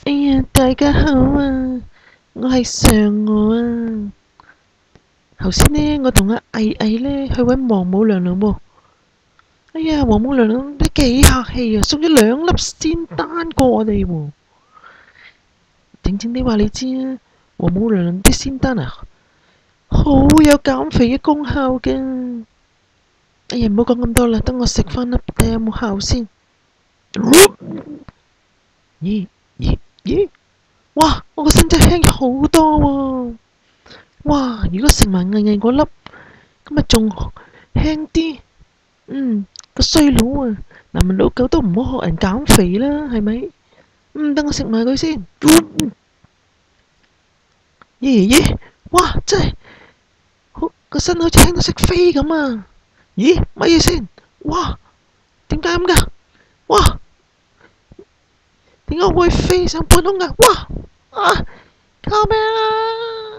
哎呀，大家好啊！我係嫦娥啊。頭先呢，我同阿毅毅呢去揾王母娘娘喎。哎呀，王母娘娘都幾客氣啊，送咗2粒仙丹過我哋喎。靜靜地話你知啊，王母娘娘啲仙丹啊，好有減肥嘅功效嘅。哎呀，唔好講咁多啦，等我食翻粒睇下有冇效先。咦咦咦！哇！我個身真係輕咗好多喎。哇！如果食埋毅毅嗰粒，咁咪仲輕啲。個衰佬啊！男人老狗都唔好學人減肥啦，係咪？等我食埋佢先。爺爺，哇！真係好個身好似輕到識飛咁啊！咦？乜嘢先？哇！點解咁噶？哇！點解會飛上半空噶？哇！啊！救命啊！